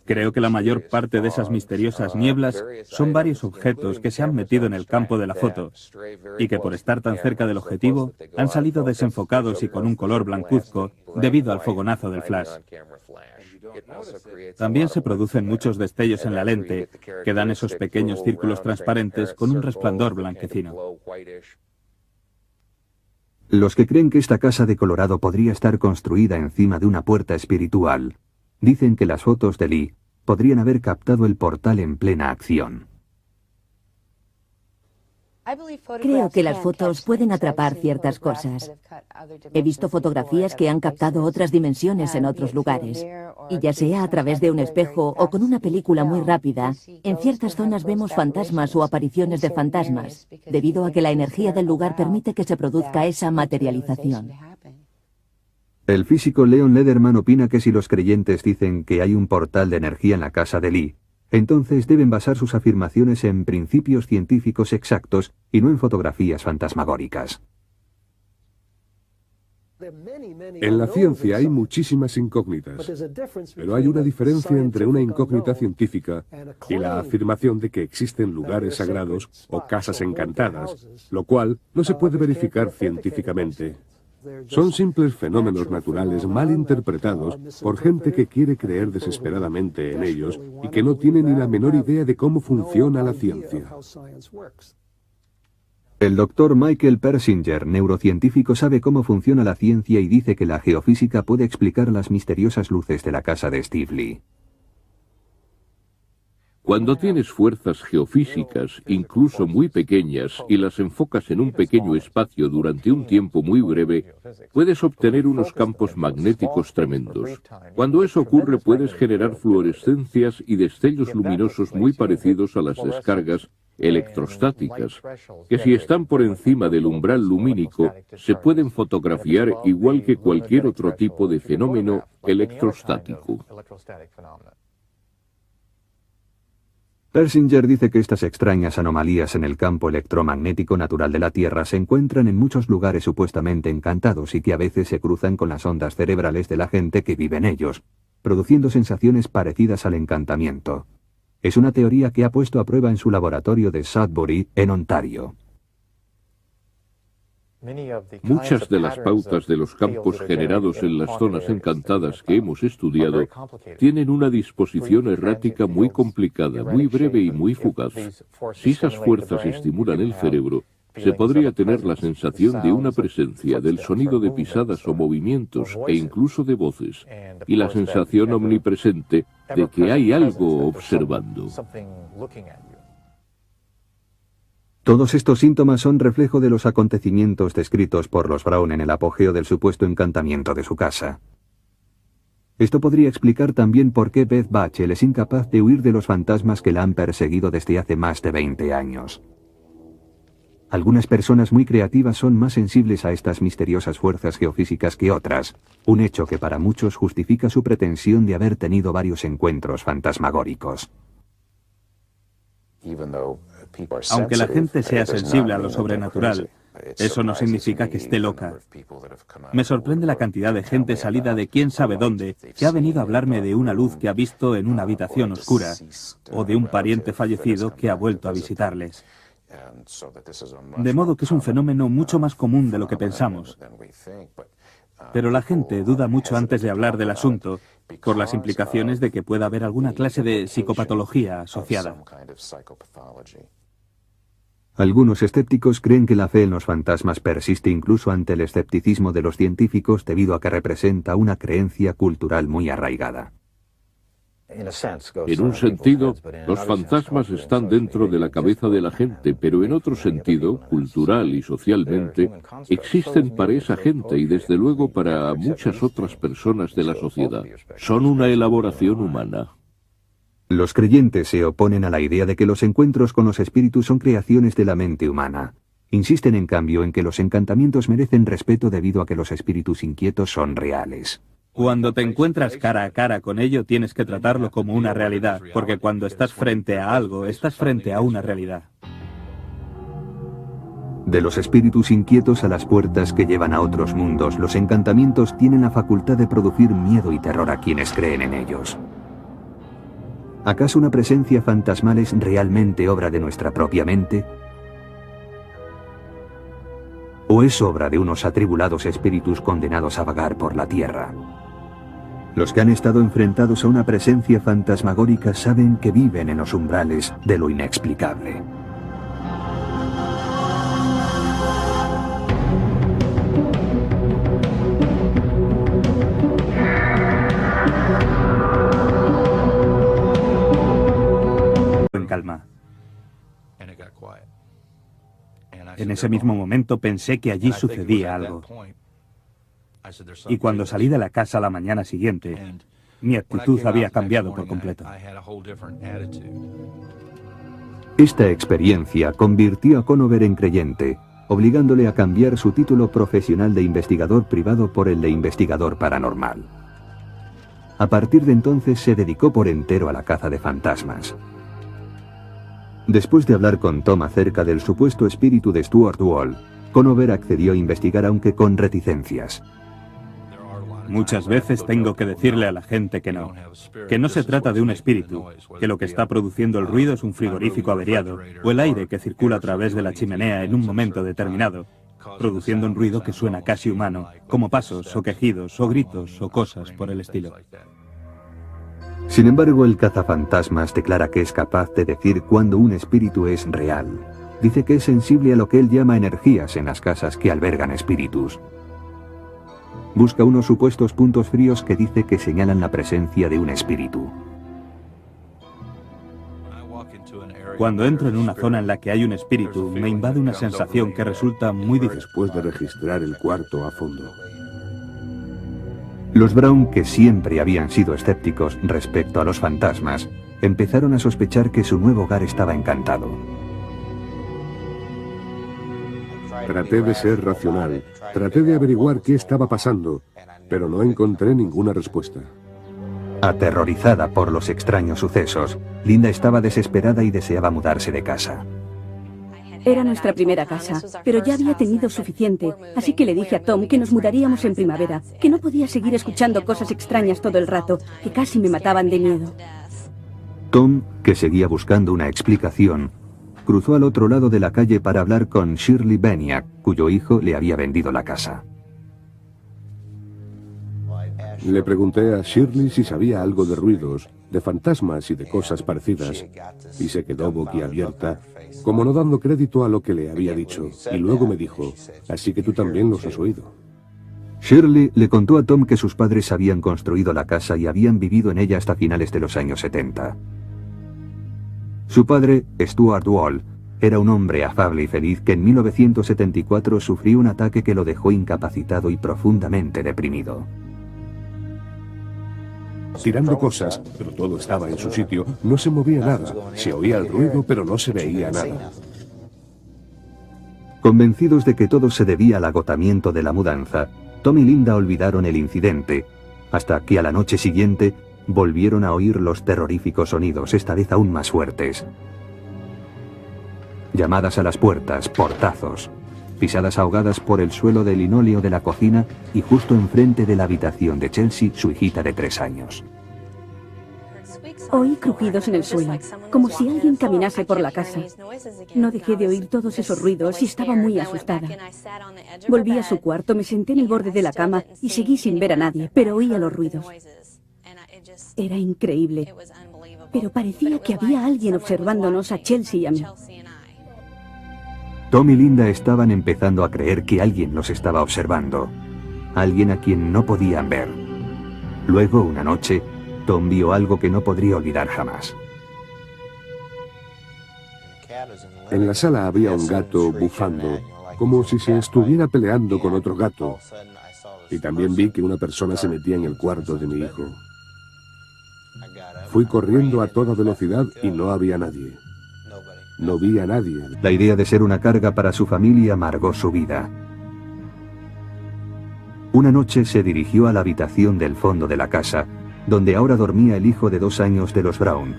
Creo que la mayor parte de esas misteriosas nieblas son varios objetos que se han metido en el campo de la foto y que por estar tan cerca del objetivo han salido desenfocados y con un color blancuzco debido al fogonazo del flash. También se producen muchos destellos en la lente que dan esos pequeños círculos transparentes con un resplandor blanquecino. Los que creen que esta casa de Colorado podría estar construida encima de una puerta espiritual, dicen que las fotos de Lee podrían haber captado el portal en plena acción. Creo que las fotos pueden atrapar ciertas cosas. He visto fotografías que han captado otras dimensiones en otros lugares. Y ya sea a través de un espejo o con una película muy rápida, en ciertas zonas vemos fantasmas o apariciones de fantasmas, debido a que la energía del lugar permite que se produzca esa materialización. El físico Leon Lederman opina que si los creyentes dicen que hay un portal de energía en la casa de Lee, entonces deben basar sus afirmaciones en principios científicos exactos y no en fotografías fantasmagóricas. En la ciencia hay muchísimas incógnitas, pero hay una diferencia entre una incógnita científica y la afirmación de que existen lugares sagrados o casas encantadas, lo cual no se puede verificar científicamente. Son simples fenómenos naturales mal interpretados por gente que quiere creer desesperadamente en ellos y que no tiene ni la menor idea de cómo funciona la ciencia. El doctor Michael Persinger, neurocientífico, sabe cómo funciona la ciencia y dice que la geofísica puede explicar las misteriosas luces de la casa de Steve Lee. Cuando tienes fuerzas geofísicas, incluso muy pequeñas, y las enfocas en un pequeño espacio durante un tiempo muy breve, puedes obtener unos campos magnéticos tremendos. Cuando eso ocurre, puedes generar fluorescencias y destellos luminosos muy parecidos a las descargas electrostáticas, que si están por encima del umbral lumínico, se pueden fotografiar igual que cualquier otro tipo de fenómeno electrostático. Persinger dice que estas extrañas anomalías en el campo electromagnético natural de la Tierra se encuentran en muchos lugares supuestamente encantados y que a veces se cruzan con las ondas cerebrales de la gente que vive en ellos, produciendo sensaciones parecidas al encantamiento. Es una teoría que ha puesto a prueba en su laboratorio de Sudbury, en Ontario. Muchas de las pautas de los campos generados en las zonas encantadas que hemos estudiado tienen una disposición errática muy complicada, muy breve y muy fugaz. Si esas fuerzas estimulan el cerebro, se podría tener la sensación de una presencia, del sonido de pisadas o movimientos e incluso de voces, y la sensación omnipresente de que hay algo observando. Todos estos síntomas son reflejo de los acontecimientos descritos por los Brown en el apogeo del supuesto encantamiento de su casa. Esto podría explicar también por qué Beth Bachel es incapaz de huir de los fantasmas que la han perseguido desde hace más de 20 años. Algunas personas muy creativas son más sensibles a estas misteriosas fuerzas geofísicas que otras, un hecho que para muchos justifica su pretensión de haber tenido varios encuentros fantasmagóricos. Aunque la gente sea sensible a lo sobrenatural, eso no significa que esté loca. Me sorprende la cantidad de gente salida de quién sabe dónde que ha venido a hablarme de una luz que ha visto en una habitación oscura, o de un pariente fallecido que ha vuelto a visitarles. De modo que es un fenómeno mucho más común de lo que pensamos. Pero la gente duda mucho antes de hablar del asunto, por las implicaciones de que pueda haber alguna clase de psicopatología asociada. Algunos escépticos creen que la fe en los fantasmas persiste incluso ante el escepticismo de los científicos debido a que representa una creencia cultural muy arraigada. En un sentido, los fantasmas están dentro de la cabeza de la gente, pero en otro sentido, cultural y socialmente, existen para esa gente y desde luego para muchas otras personas de la sociedad. Son una elaboración humana. Los creyentes se oponen a la idea de que los encuentros con los espíritus son creaciones de la mente humana. Insisten en cambio en que los encantamientos merecen respeto debido a que los espíritus inquietos son reales. Cuando te encuentras cara a cara con ello, tienes que tratarlo como una realidad, porque cuando estás frente a algo, estás frente a una realidad. De los espíritus inquietos a las puertas que llevan a otros mundos, los encantamientos tienen la facultad de producir miedo y terror a quienes creen en ellos. ¿Acaso una presencia fantasmal es realmente obra de nuestra propia mente? ¿O es obra de unos atribulados espíritus condenados a vagar por la tierra? Los que han estado enfrentados a una presencia fantasmagórica saben que viven en los umbrales de lo inexplicable. En calma. En ese mismo momento pensé que allí sucedía algo. Y cuando salí de la casa la mañana siguiente, mi actitud había cambiado por completo. Esta experiencia convirtió a Conover en creyente, obligándole a cambiar su título profesional de investigador privado por el de investigador paranormal. A partir de entonces se dedicó por entero a la caza de fantasmas. Después de hablar con Tom acerca del supuesto espíritu de Stuart Wall, Conover accedió a investigar, aunque con reticencias. Muchas veces tengo que decirle a la gente que no se trata de un espíritu, que lo que está produciendo el ruido es un frigorífico averiado o el aire que circula a través de la chimenea en un momento determinado, produciendo un ruido que suena casi humano, como pasos o quejidos o gritos o cosas por el estilo. Sin embargo, el cazafantasmas declara que es capaz de decir cuándo un espíritu es real. Dice que es sensible a lo que él llama energías en las casas que albergan espíritus. Busca unos supuestos puntos fríos que dice que señalan la presencia de un espíritu. Cuando entro en una zona en la que hay un espíritu, me invade una sensación que resulta muy difícil. Después de registrar el cuarto a fondo. Los Brown, que siempre habían sido escépticos respecto a los fantasmas, empezaron a sospechar que su nuevo hogar estaba encantado. Traté de ser racional, traté de averiguar qué estaba pasando, pero no encontré ninguna respuesta. Aterrorizada por los extraños sucesos, Linda estaba desesperada y deseaba mudarse de casa. Era nuestra primera casa, pero ya había tenido suficiente, así que le dije a Tom que nos mudaríamos en primavera, que no podía seguir escuchando cosas extrañas todo el rato, que casi me mataban de miedo. Tom, que seguía buscando una explicación, cruzó al otro lado de la calle para hablar con Shirley Beniak, cuyo hijo le había vendido la casa. Le pregunté a Shirley si sabía algo de ruidos, de fantasmas y de cosas parecidas, y se quedó boquiabierta, como no dando crédito a lo que le había dicho, y luego me dijo, así que tú también los has oído. Shirley le contó a Tom que sus padres habían construido la casa y habían vivido en ella hasta finales de los años 70. Su padre, Stuart Wall, era un hombre afable y feliz que en 1974 sufrió un ataque que lo dejó incapacitado y profundamente deprimido. Tirando cosas, pero todo estaba en su sitio, no se movía nada, se oía el ruido pero no se veía nada. Convencidos de que todo se debía al agotamiento de la mudanza, Tom y Linda olvidaron el incidente, hasta que a la noche siguiente volvieron a oír los terroríficos sonidos, esta vez aún más fuertes. Llamadas a las puertas, portazos, pisadas ahogadas por el suelo de linóleo de la cocina y justo enfrente de la habitación de Chelsea, su hijita de 3 años. Oí crujidos en el suelo, como si alguien caminase por la casa. No dejé de oír todos esos ruidos y estaba muy asustada. Volví a su cuarto, me senté en el borde de la cama y seguí sin ver a nadie, pero oía los ruidos. Era increíble, pero parecía que había alguien observándonos a Chelsea y a mí. Tom y Linda estaban empezando a creer que alguien los estaba observando, alguien a quien no podían ver. Luego, una noche, Tom vio algo que no podría olvidar jamás. En la sala había un gato bufando, como si se estuviera peleando con otro gato. Y también vi que una persona se metía en el cuarto de mi hijo. Fui corriendo a toda velocidad y no había nadie. No vi a nadie. La idea de ser una carga para su familia amargó su vida. Una noche se dirigió a la habitación del fondo de la casa, donde ahora dormía el hijo de 2 años de los Brown.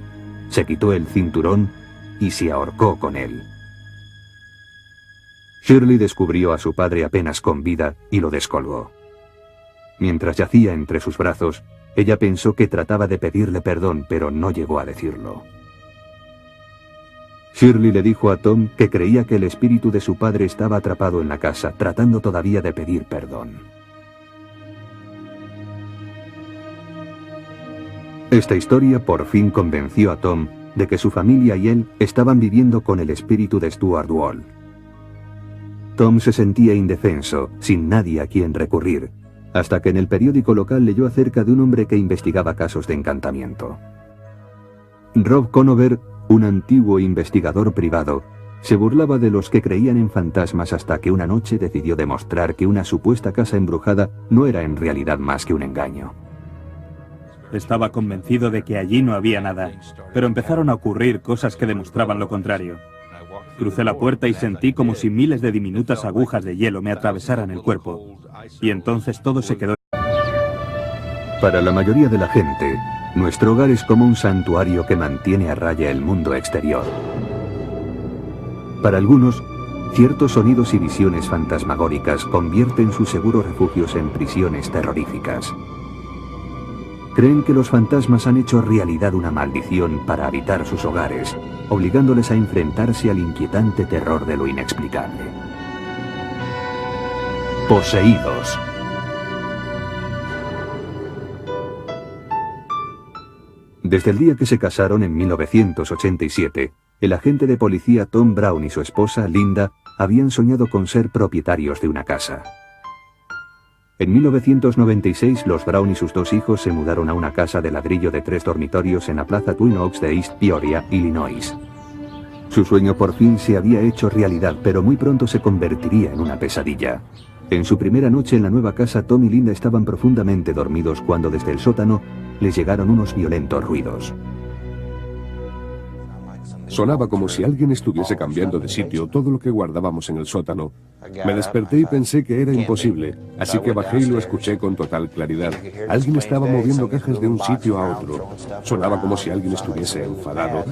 Se quitó el cinturón y se ahorcó con él. Shirley descubrió a su padre apenas con vida y lo descolgó. Mientras yacía entre sus brazos, ella pensó que trataba de pedirle perdón, pero no llegó a decirlo. Shirley le dijo a Tom que creía que el espíritu de su padre estaba atrapado en la casa, tratando todavía de pedir perdón. Esta historia por fin convenció a Tom de que su familia y él estaban viviendo con el espíritu de Stuart Wall. Tom se sentía indefenso, sin nadie a quien recurrir, hasta que en el periódico local leyó acerca de un hombre que investigaba casos de encantamiento. Rob Conover, un antiguo investigador privado, se burlaba de los que creían en fantasmas hasta que una noche decidió demostrar que una supuesta casa embrujada no era en realidad más que un engaño. Estaba convencido de que allí no había nada, pero empezaron a ocurrir cosas que demostraban lo contrario. Crucé la puerta y sentí como si miles de diminutas agujas de hielo me atravesaran el cuerpo. Y entonces todo se quedó. Para la mayoría de la gente, nuestro hogar es como un santuario que mantiene a raya el mundo exterior. Para algunos, ciertos sonidos y visiones fantasmagóricas convierten sus seguros refugios en prisiones terroríficas. Creen que los fantasmas han hecho realidad una maldición para habitar sus hogares, obligándoles a enfrentarse al inquietante terror de lo inexplicable. Poseídos. Desde el día que se casaron en 1987, el agente de policía Tom Brown y su esposa, Linda, habían soñado con ser propietarios de una casa. En 1996, los Brown y sus dos hijos se mudaron a una casa de ladrillo de 3 dormitorios en la plaza Twin Oaks de East Peoria, Illinois. Su sueño por fin se había hecho realidad, pero muy pronto se convertiría en una pesadilla. En su primera noche en la nueva casa, Tom y Linda estaban profundamente dormidos cuando desde el sótano les llegaron unos violentos ruidos. Sonaba como si alguien estuviese cambiando de sitio todo lo que guardábamos en el sótano. Me desperté y pensé que era imposible, así que bajé y lo escuché con total claridad. Alguien estaba moviendo cajas de un sitio a otro. Sonaba como si alguien estuviese enfadado.